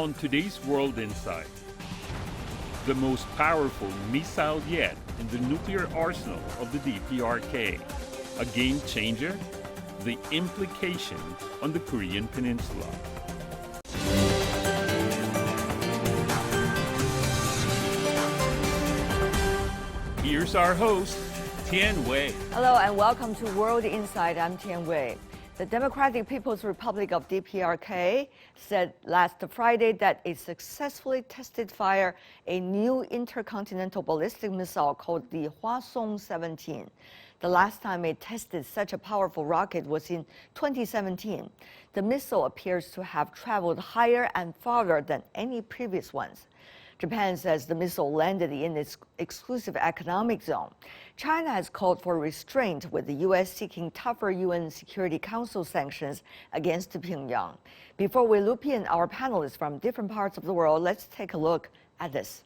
On today's World Insight, the most powerful missile yet in the nuclear arsenal of the DPRK, a game changer, the implications on the Korean Peninsula. Here's our host, Tian Wei. Hello and welcome to World Insight. I'm Tian Wei. The Democratic People's Republic of DPRK said last Friday that it successfully tested fire a new intercontinental ballistic missile called the Hwasong-17. The last time it tested such a powerful rocket was in 2017. The missile appears to have traveled higher and farther than any previous ones. Japan says the missile landed in its exclusive economic zone. China has called for restraint, with the U.S. seeking tougher UN Security Council sanctions against Pyongyang. Before we loop in our panelists from different parts of the world, let's take a look at this.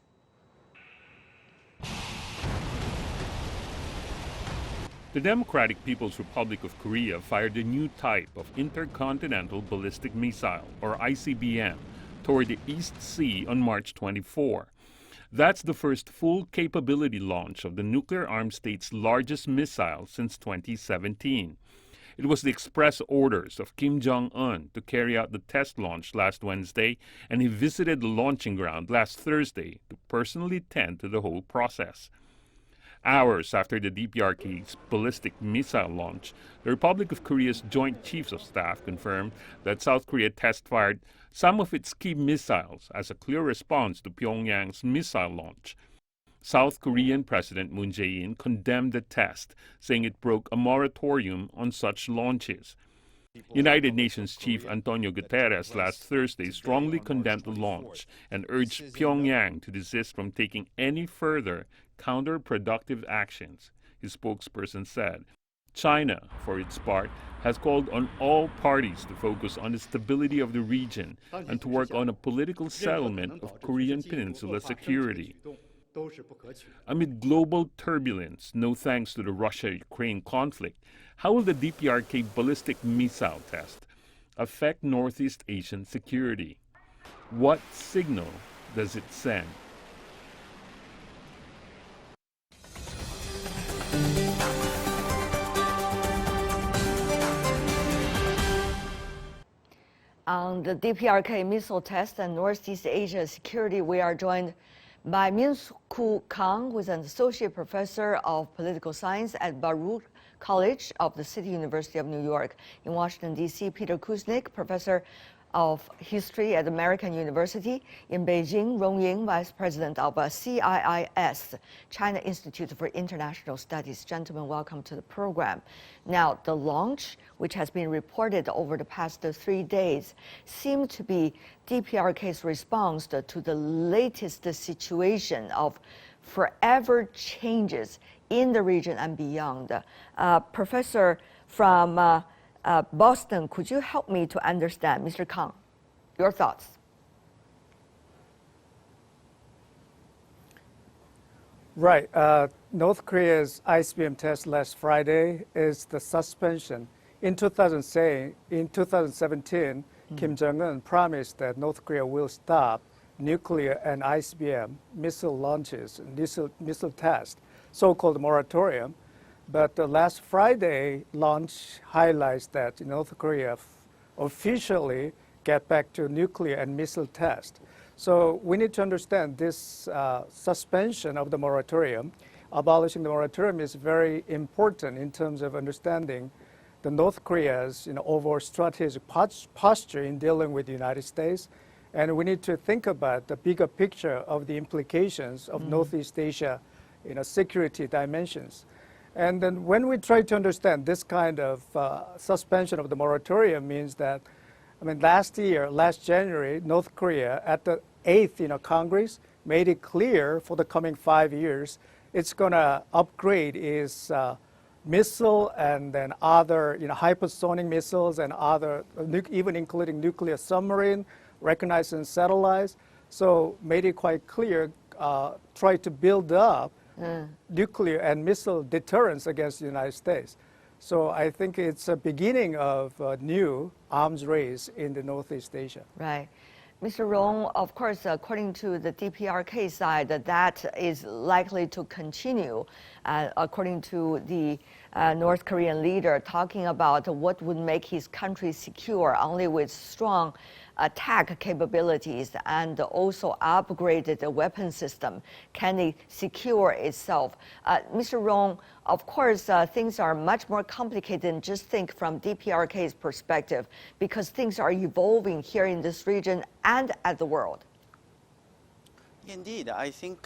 The Democratic People's Republic of Korea fired a new type of intercontinental ballistic missile, or ICBM, toward the East Sea on March 24. That's the first full capability launch of the nuclear-armed state's largest missile since 2017. It was the express orders of Kim Jong-un to carry out the test launch last Wednesday, and he visited the launching ground last Thursday to personally tend to the whole process. Hours after the DPRK's ballistic missile launch, the Republic of Korea's Joint Chiefs of Staff confirmed that South Korea test-fired some of its key missiles as a clear response to Pyongyang's missile launch. South Korean President Moon Jae-in condemned the test, saying it broke a moratorium on such launches. United Nations Chief Antonio Guterres last Thursday strongly condemned the launch and urged Pyongyang to desist from taking any further counterproductive actions, his spokesperson said. China, for its part, has called on all parties to focus on the stability of the region and to work on a political settlement of Korean Peninsula security. Amid global turbulence, no thanks to the Russia-Ukraine conflict, how will the DPRK ballistic missile test affect Northeast Asian security? What signal does it send? On the DPRK missile test and Northeast Asia security, we are joined by Min-Soo Kang, who is an associate professor of political science at Baruch College of the City University of New York. In Washington, D.C., Peter Kuznick, professor of history at American University. In Beijing, Rong Ying, vice president of CIIS, China Institute for International Studies. Gentlemen, welcome to the program. Now, the launch, which has been reported over the past 3 days, seemed to be DPRK's response to the latest situation of forever changes in the region and beyond. Professor from Boston, could you help me to understand, Mr. Kang, your thoughts? Right. North Korea's ICBM test last Friday is the suspension. In 2017, Kim Jong-un promised that North Korea will stop nuclear and ICBM missile launches, missile tests, so-called moratorium. But the last Friday launch highlights that North Korea officially get back to nuclear and missile test. So we need to understand this suspension of the moratorium, abolishing the moratorium, is very important in terms of understanding the North Korea's overall strategic posture in dealing with the United States. And we need to think about the bigger picture of the implications of Northeast Asia security dimensions. And then when we try to understand this kind of suspension of the moratorium means that, last January, North Korea at the 8th Congress made it clear for the coming 5 years it's going to upgrade its missile and then other hypersonic missiles and other, even including nuclear submarine, reconnaissance satellites. So made it quite clear, try to build up nuclear and missile deterrence against the United States. So I think it's a beginning of a new arms race in the Northeast Asia. Right. Mr. Rong, of course, according to the DPRK side, that is likely to continue, according to the North Korean leader, talking about what would make his country secure only with strong attack capabilities and also upgraded weapon system can it secure itself. Mr. Rong, of course, things are much more complicated than just think from DPRK's perspective, because things are evolving here in this region and at the world. Indeed, I think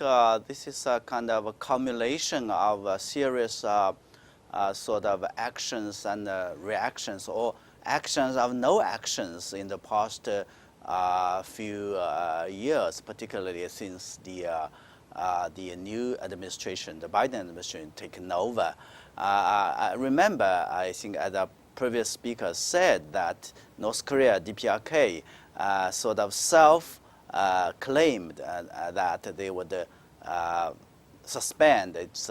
this is a kind of a accumulation of a series sort of actions and reactions, or actions of no actions in the past few years, particularly since the new administration, the Biden administration, taken over. I remember, I think, as the previous speaker said, that North Korea, DPRK, sort of self-claimed that they would suspend its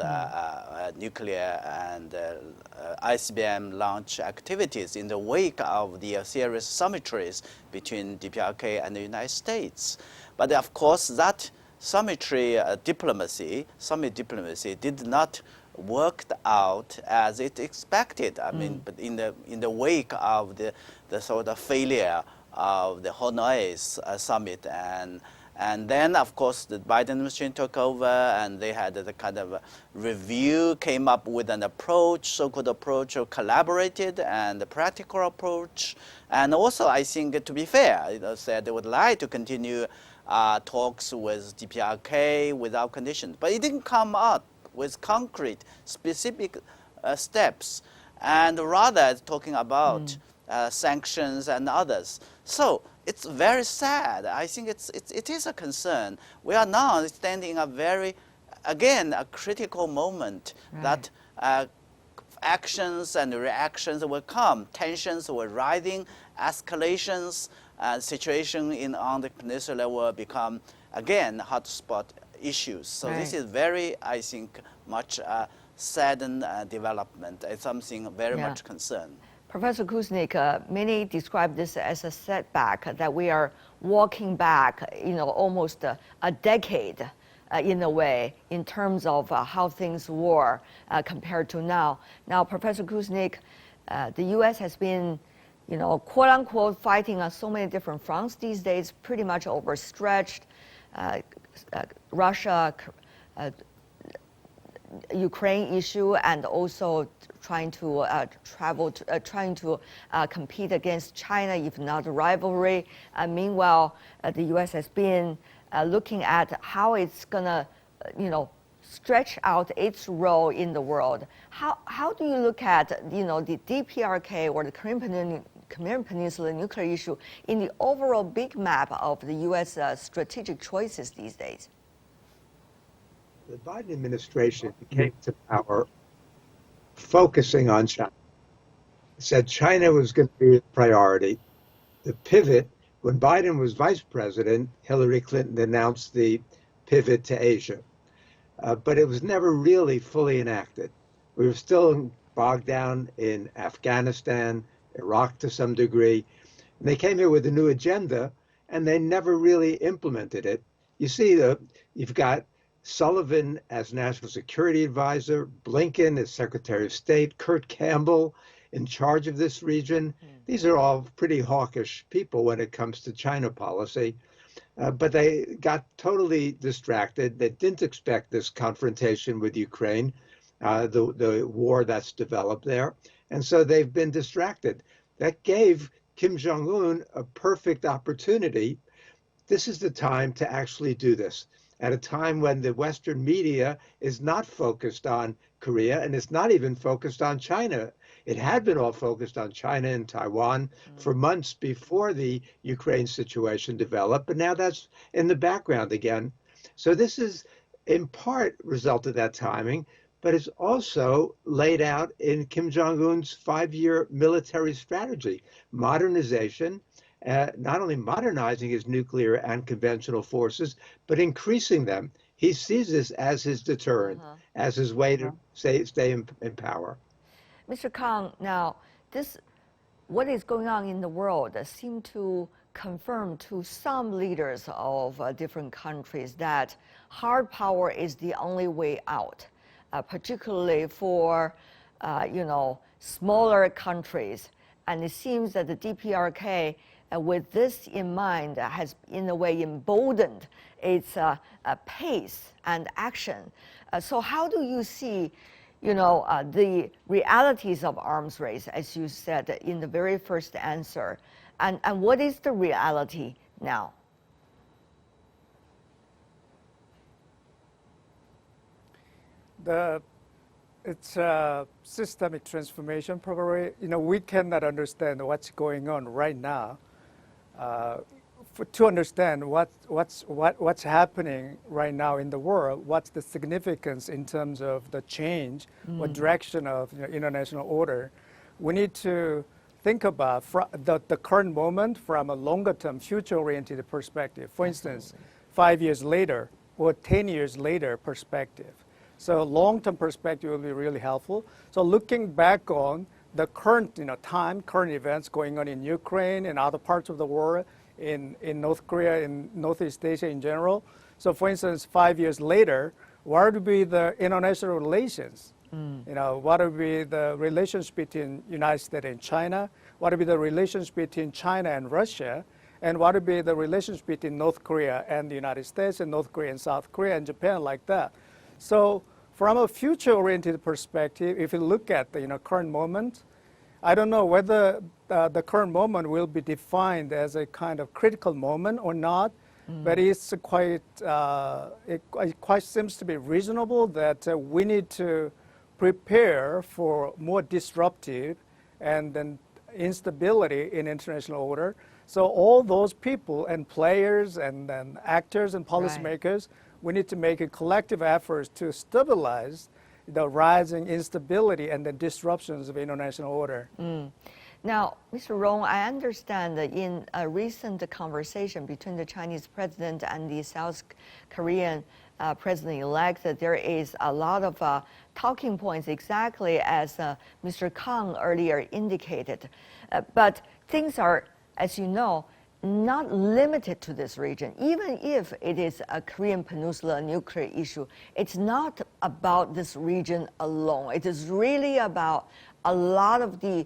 nuclear and ICBM launch activities in the wake of the serious symmetries between DPRK and the United States. But of course, that symmetry diplomacy did not work out as it expected. I mean, but in the wake of the sort of failure of the Hanoi summit, and then, of course, the Biden administration took over, and they had the kind of review, came up with an approach, so-called approach, or collaborated and the practical approach. And also, I think, to be fair, said they would like to continue talks with DPRK without conditions. But it didn't come up with concrete, specific steps, and rather talking about sanctions and others. So it's very sad. I think it is a concern. We are now standing a very, again, a critical moment that actions and reactions will come. Tensions will rising, escalations, situation on the peninsula will become, again, hotspot issues. So this is very, I think, much saddened development. It's something very much concerned. Professor Kuznick, many describe this as a setback, that we are walking back, almost a decade in a way, in terms of how things were compared to now. Now, Professor Kuznick, the U.S. has been, quote unquote, fighting on so many different fronts these days, pretty much overstretched. Russia, Ukraine issue, and also trying to compete against China, if not rivalry. Meanwhile, the U.S. has been looking at how it's gonna, stretch out its role in the world. How do you look at, the DPRK or the Korean Peninsula nuclear issue in the overall big map of the U.S. Strategic choices these days? The Biden administration came to power focusing on China. It said China was going to be a priority. The pivot, when Biden was vice president, Hillary Clinton announced the pivot to Asia. But it was never really fully enacted. We were still bogged down in Afghanistan, Iraq to some degree. And they came here with a new agenda, and they never really implemented it. You see, you've got Sullivan as National Security Advisor, Blinken as Secretary of State, Kurt Campbell in charge of this region. These are all pretty hawkish people when it comes to China policy. But they got totally distracted. They didn't expect this confrontation with Ukraine, the war that's developed there. And so they've been distracted. That gave Kim Jong-un a perfect opportunity. This is the time to actually do this, at a time when the Western media is not focused on Korea, and it's not even focused on China. It had been all focused on China and Taiwan for months before the Ukraine situation developed, but now that's in the background again. So this is in part result of that timing, but it's also laid out in Kim Jong-un's 5-year military strategy, modernization, not only modernizing his nuclear and conventional forces, but increasing them. He sees this as his deterrent, as his way to stay in power. Mr. Kang, now, what is going on in the world seems to confirmed to some leaders of different countries that hard power is the only way out, particularly for, smaller countries. And it seems that the DPRK, with this in mind, has in a way emboldened its pace and action. So how do you see, the realities of arms race, as you said in the very first answer, and what is the reality now? It's a systemic transformation, probably. We cannot understand what's going on right now. To understand what's happening right now in the world, what's the significance in terms of the change or direction of international order, we need to think about the current moment from a longer-term, future-oriented perspective. For instance, 5 years later or 10 years later perspective. So long-term perspective will be really helpful. So looking back on the current current events going on in Ukraine and other parts of the world, in North Korea, in Northeast Asia in general. So for instance, 5 years later, what would be the international relations? What would be the relations between United States and China? What would be the relations between China and Russia? And what would be the relations between North Korea and the United States, and North Korea and South Korea and Japan, like that? So from a future-oriented perspective, if you look at the current moment, I don't know whether the current moment will be defined as a kind of critical moment or not, but it's quite, it quite seems to be reasonable that we need to prepare for more disruptive and then instability in international order. So all those people and players and then actors and policymakers, we need to make a collective effort to stabilize the rising instability and the disruptions of international order. Now, Mr. Rong, I understand that in a recent conversation between the Chinese president and the South Korean president-elect, that there is a lot of talking points, exactly as Mr. Kang earlier indicated. But things are, as you know, not limited to this region. Even if it is a Korean Peninsula nuclear issue, it's not about this region alone. It is really about a lot of the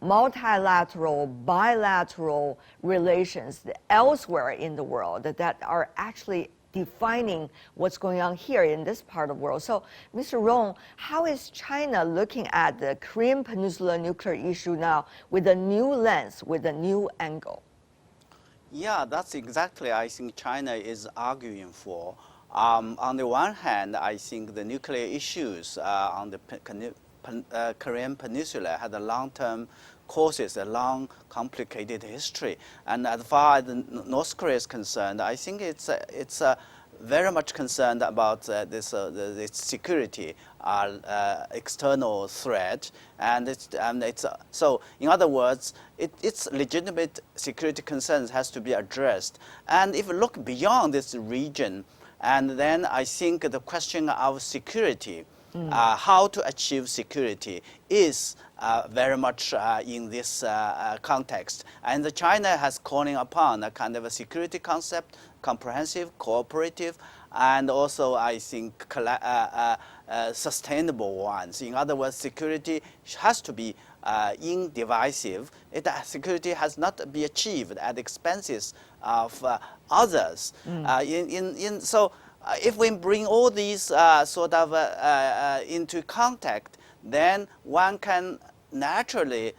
multilateral, bilateral relations elsewhere in the world that are actually defining what's going on here in this part of the world. So, Mr. Rong, how is China looking at the Korean Peninsula nuclear issue now with a new lens, with a new angle? Yeah, that's exactly I think China is arguing for. On the one hand, I think the nuclear issues on the Korean Peninsula had a long-term causes, a long, complicated history. And as far as North Korea is concerned, I think it's very much concerned about this security external threat, and so in other words, its legitimate security concerns has to be addressed. And if you look beyond this region, and then I think the question of security, how to achieve security, is very much in this context. And China has calling upon a kind of a security concept, comprehensive, cooperative, and also I think sustainable ones. In other words, security has to be indivisive. Security has not be achieved at the expenses of others. So if we bring all these sort of into contact, then one can naturally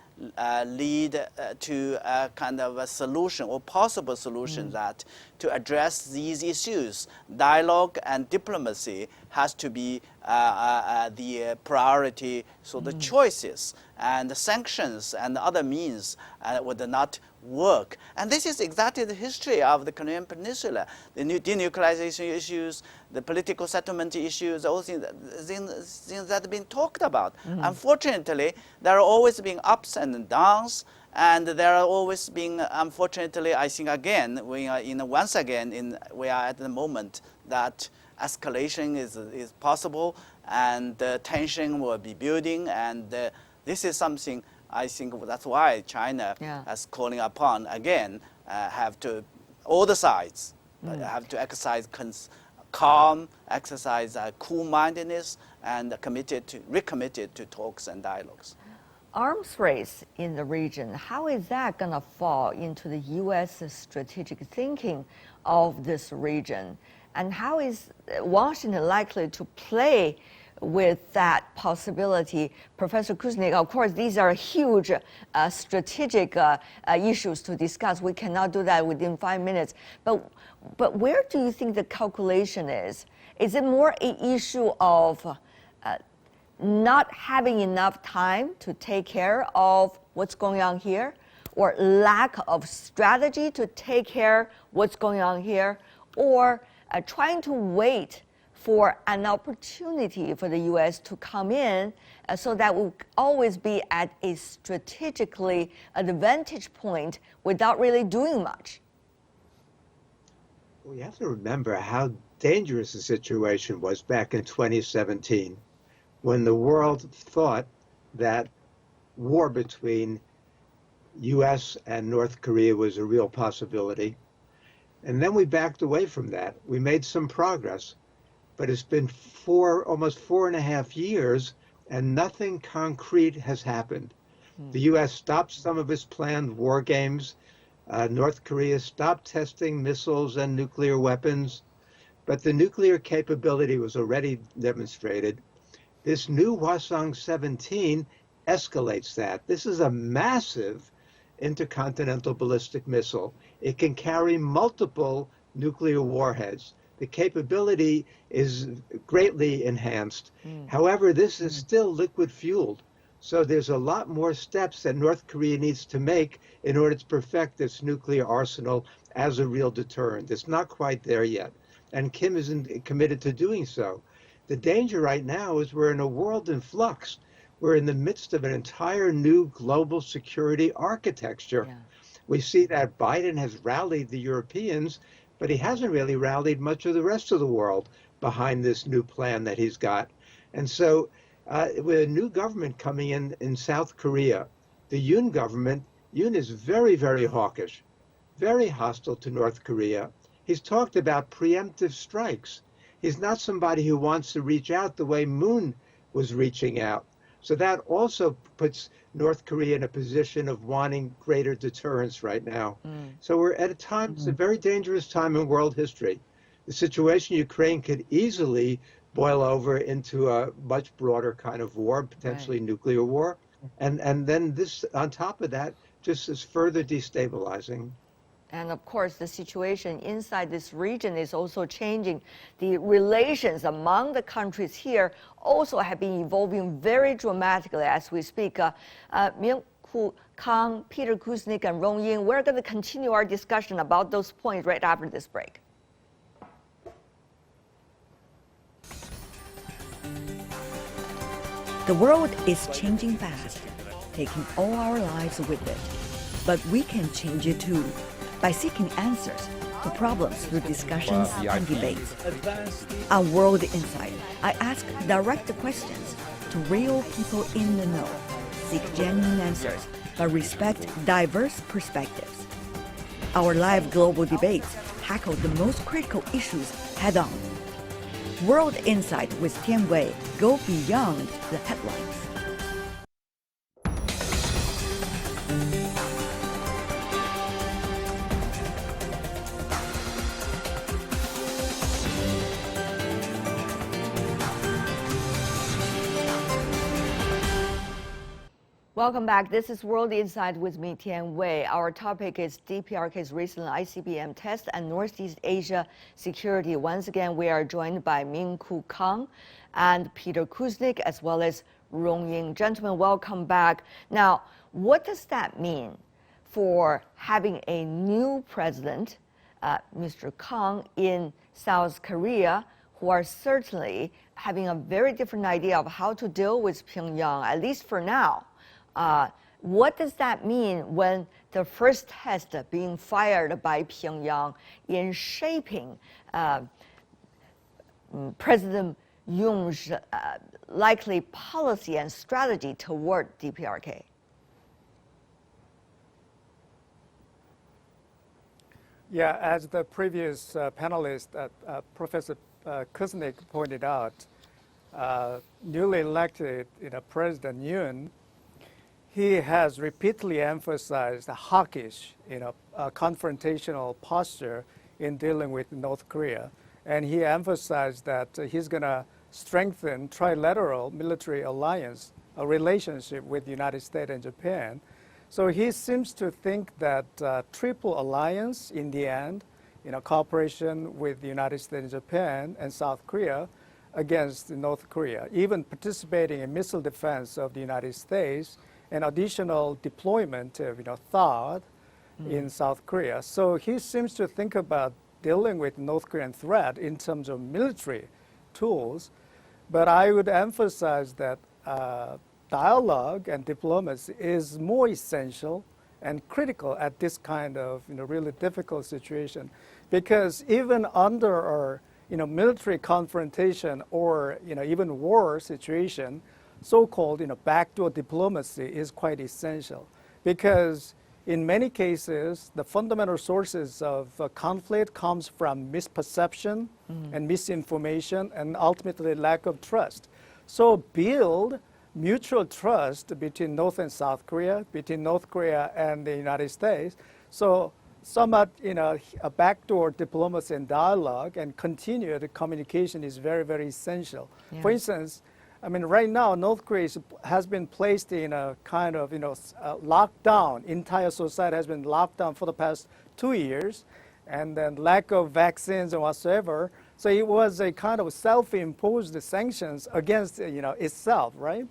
lead to a kind of a solution or possible solution that to address these issues, dialogue and diplomacy has to be the priority. So the choices and the sanctions and other means would not work. And this is exactly the history of the Korean Peninsula. The denuclearization issues, the political settlement issues, all things that have been talked about. Unfortunately, there are always been ups and downs, and there are always been, unfortunately, I think again, we are once again we are at the moment that escalation is possible, and tension will be building, and this is something I think that's why China is calling upon again have to, all the sides have to exercise calm, exercise cool-mindedness, and recommitted to talks and dialogues. Arms race in the region, how is that going to fall into the U.S. strategic thinking of this region? And how is Washington likely to play with that possibility? Professor Kuznick, of course, these are huge strategic issues to discuss. We cannot do that within 5 minutes. But where do you think the calculation is? Is it more an issue of not having enough time to take care of what's going on here, or lack of strategy to take care of what's going on here, or trying to wait for an opportunity for the U.S. to come in so that we'll always be at a strategically advantage point without really doing much? We have to remember how dangerous the situation was back in 2017, when the world thought that war between U.S. and North Korea was a real possibility. And then we backed away from that. We made some progress, but it's been almost 4.5 years, and nothing concrete has happened. The U.S. stopped some of its planned war games. North Korea stopped testing missiles and nuclear weapons, but the nuclear capability was already demonstrated. This new Hwasong 17 escalates that. This is a massive intercontinental ballistic missile. It can carry multiple nuclear warheads. The capability is greatly enhanced. However, this is still liquid fueled. So there's a lot more steps that North Korea needs to make in order to perfect its nuclear arsenal as a real deterrent. It's not quite there yet. And Kim isn't committed to doing so. The danger right now is we're in a world in flux. We're in the midst of an entire new global security architecture. Yeah. We see that Biden has rallied the Europeans, but he hasn't really rallied much of the rest of the world behind this new plan that he's got. And so with a new government coming in South Korea, the Yoon government, Yoon is very, very hawkish, very hostile to North Korea. He's talked about preemptive strikes. He's not somebody who wants to reach out the way Moon was reaching out. So that also puts North Korea in a position of wanting greater deterrence right now. So we're at a time, it's a very dangerous time in world history. The situation in Ukraine could easily boil over into a much broader kind of war, potentially nuclear war. And then this, on top of that, just is further destabilizing. And of course, the situation inside this region is also changing. The relations among the countries here also have been evolving very dramatically as we speak. Myung-Koo Kang, Peter Kuznick, and Rong Ying, we're going to continue our discussion about those points right after this break. The world is changing fast, taking all our lives with it. But we can change it too, by seeking answers to problems through discussions and debates. On World Insight, I ask direct questions to real people in the know, seek genuine answers, but respect diverse perspectives. Our live global debates tackle the most critical issues head-on. World Insight with Tian Wei go beyond the headlines. Welcome back. This is World Insight with me, Tian Wei. Our topic is DPRK's recent ICBM test and Northeast Asia security. Once again, we are joined by Myung-Koo Kang and Peter Kuznick, as well as Rong Ying. Gentlemen, welcome back. Now, what does that mean for having a new president, Mr. Kang, in South Korea, who are certainly having a very different idea of how to deal with Pyongyang, at least for now? What does that mean when the first test being fired by Pyongyang in shaping President Yoon's likely policy and strategy toward DPRK? Yeah, as the previous panelist, Professor Kuznick pointed out, newly elected President Yoon, he has repeatedly emphasized a hawkish, confrontational posture in dealing with North Korea. And he emphasized that he's going to strengthen trilateral military alliance, a relationship with the United States and Japan. So he seems to think that triple alliance in the end, cooperation with the United States and Japan and South Korea against North Korea, even participating in missile defense of the United States and additional deployment of THAAD in South Korea. So he seems to think about dealing with North Korean threat in terms of military tools. But I would emphasize that dialogue and diplomacy is more essential and critical at this kind of really difficult situation, because even under a military confrontation or even war situation, so-called backdoor diplomacy is quite essential, because in many cases the fundamental sources of conflict comes from misperception and misinformation and ultimately lack of trust. So build mutual trust between North and South Korea, between North Korea and the United States. So somewhat, a backdoor diplomacy and dialogue and continued communication is very, very essential. Yeah. For instance, I mean, right now, North Korea has been placed in a kind of, lockdown. Entire society has been locked down for the past 2 years, and then lack of vaccines and whatsoever. So it was a kind of self-imposed sanctions against, itself, right?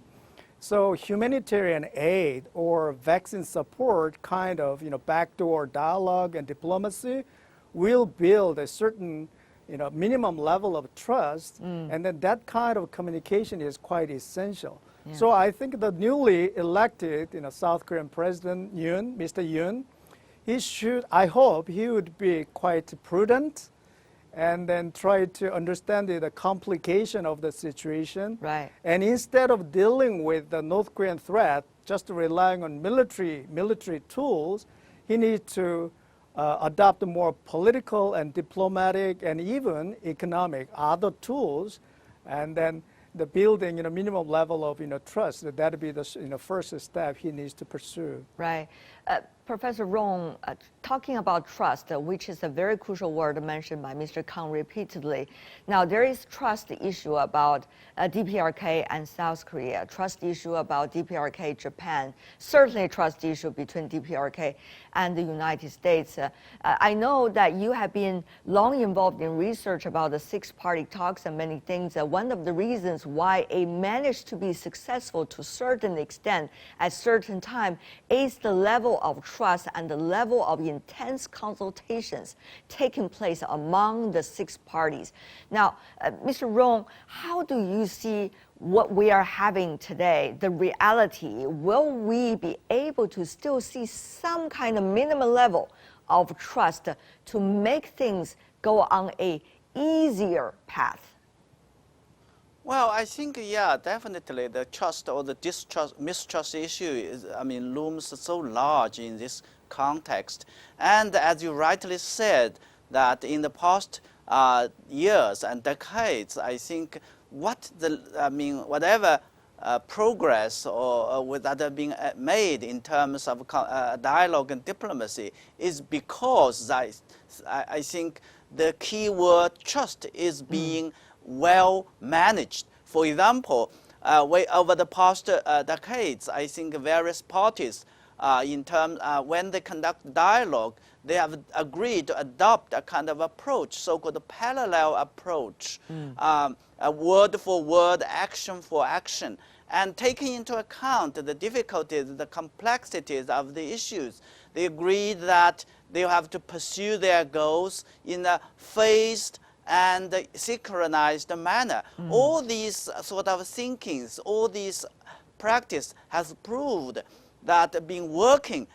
So humanitarian aid or vaccine support kind of, backdoor dialogue and diplomacy will build a certain, minimum level of trust, and then that kind of communication is quite essential. Yeah. So I think the newly elected, South Korean President Yoon, Mr. Yoon, I hope he would be quite prudent and then try to understand the complication of the situation. Right. And instead of dealing with the North Korean threat, just relying on military tools, he needs to adopt more political and diplomatic and even economic other tools, and then the building minimum level of trust. That would be the first step he needs to pursue. Right. Professor Rong, talking about trust, which is a very crucial word mentioned by Mr. Kang repeatedly. Now, there is trust issue about DPRK and South Korea, trust issue about DPRK, Japan, certainly trust issue between DPRK and the United States. I know that you have been long involved in research about the six-party talks and many things. One of the reasons why it managed to be successful to a certain extent at certain time is the level of trust and the level of intense consultations taking place among the six parties. Now, Mr. Rong, how do you see what we are having today, the reality? Will we be able to still see some kind of minimum level of trust to make things go on a easier path? Well, I think, yeah, definitely the trust or the mistrust issue looms so large in this context. And as you rightly said, that in the past years and decades, I think whatever progress or that have been made in terms of dialogue and diplomacy is because I think the key word trust is being well managed. For example, over the past decades, I think various parties, when they conduct dialogue, they have agreed to adopt a kind of approach, so-called parallel approach, a word for word, action for action, and taking into account the difficulties, the complexities of the issues. They agreed that they have to pursue their goals in a phased and synchronized manner. All these sort of thinkings, all these practice has proved that being working,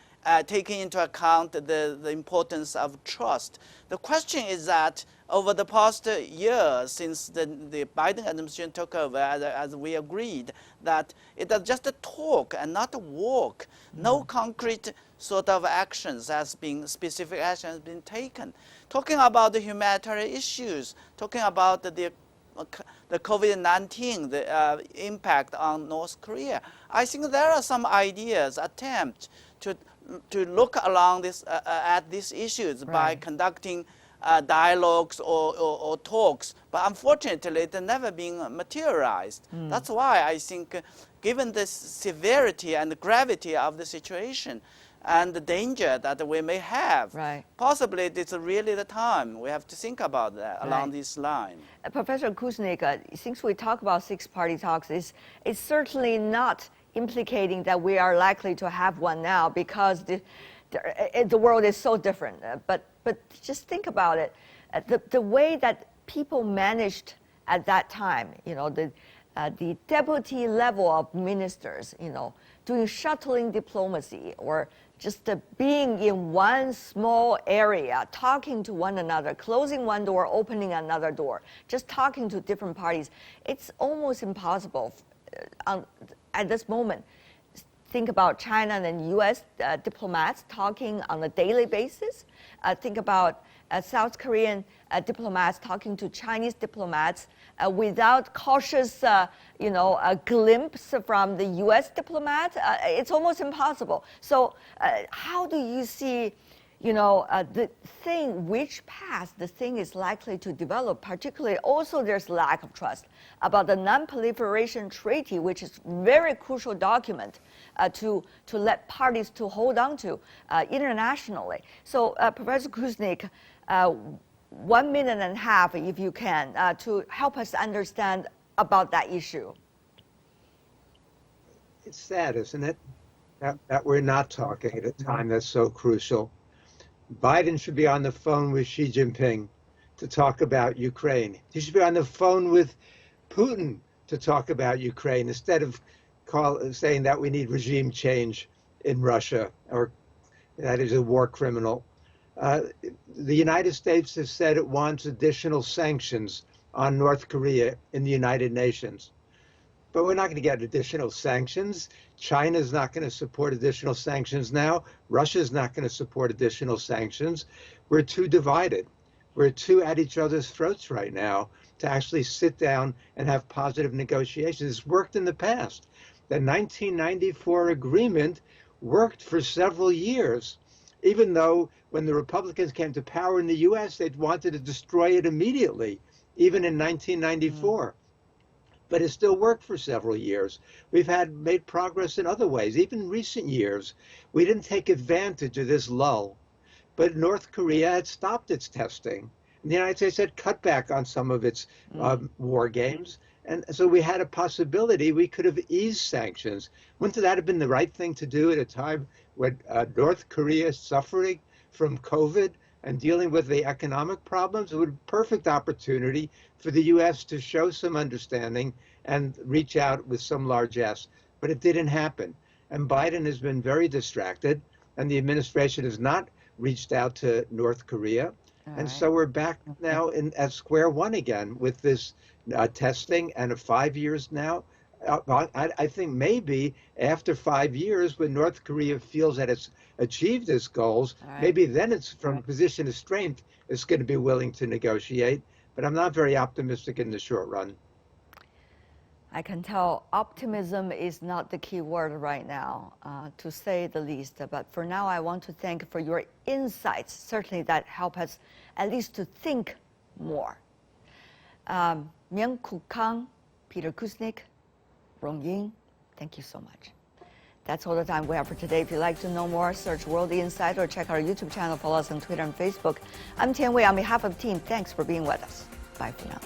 taking into account the importance of trust. The question is that over the past years, since the Biden administration took over, as we agreed, that it is just a talk and not a walk. No concrete sort of actions has been, specific action has been taken. Talking about the humanitarian issues, talking about the COVID-19, the impact on North Korea. I think there are some ideas, attempts to look along this, at these issues by conducting dialogues or talks, but unfortunately they've never been materialized. That's why I think given the severity and the gravity of the situation and the danger that we may have, possibly it's really the time we have to think about that along this line. Professor Kuznick, since we talk about six-party talks, it's certainly not implicating that we are likely to have one now because the world is so different. But just think about it, the way that people managed at that time, you know, the deputy level of ministers, you know, doing shuttling diplomacy or just being in one small area, talking to one another, closing one door, opening another door, just talking to different parties. It's almost impossible at this moment. Think about China and U.S. Diplomats talking on a daily basis. Think about South Korean diplomats talking to Chinese diplomats without cautious, you know, a glimpse from the U.S. diplomat. It's almost impossible. So how do you see, you know, the thing, which path the thing is likely to develop? Particularly, also there's lack of trust about the non-proliferation treaty, which is very crucial document to let parties to hold on to internationally. So Professor Kuznick, 1.5 minutes, if you can, to help us understand about that issue. It's sad, isn't it, that we're not talking at a time that's so crucial. Biden should be on the phone with Xi Jinping to talk about Ukraine. He should be on the phone with Putin to talk about Ukraine instead of saying that we need regime change in Russia or that is a war criminal. The United States has said it wants additional sanctions on North Korea in the United Nations. But we're not going to get additional sanctions. China's not going to support additional sanctions now. Russia's not going to support additional sanctions. We're too divided. We're too at each other's throats right now to actually sit down and have positive negotiations. It's worked in the past. The 1994 agreement worked for several years, even though when the Republicans came to power in the U.S., they wanted to destroy it immediately, even in 1994. But it still worked for several years. We've made progress in other ways. Even in recent years, we didn't take advantage of this lull. But North Korea had stopped its testing. And the United States had cut back on some of its war games. And so we had a possibility we could have eased sanctions. Wouldn't that have been the right thing to do at a time when North Korea is suffering from COVID and dealing with the economic problems? It would be a perfect opportunity for the U.S. to show some understanding and reach out with some largesse. But it didn't happen. And Biden has been very distracted, and the administration has not reached out to North Korea. And so we're back now at square one again with this testing, and 5 years now. I think maybe after 5 years, when North Korea feels that it's achieved its goals, maybe then it's from a position of strength, it's going to be willing to negotiate. But I'm not very optimistic in the short run. I can tell optimism is not the key word right now, to say the least. But for now, I want to thank you for your insights. Certainly that help us at least to think more. Myung-Koo Kang, Peter Kuznick, Rong Ying, thank you so much. That's all the time we have for today. If you'd like to know more, search World Insight or check our YouTube channel. Follow us on Twitter and Facebook. I'm Tian Wei on behalf of the team. Thanks for being with us. Bye for now.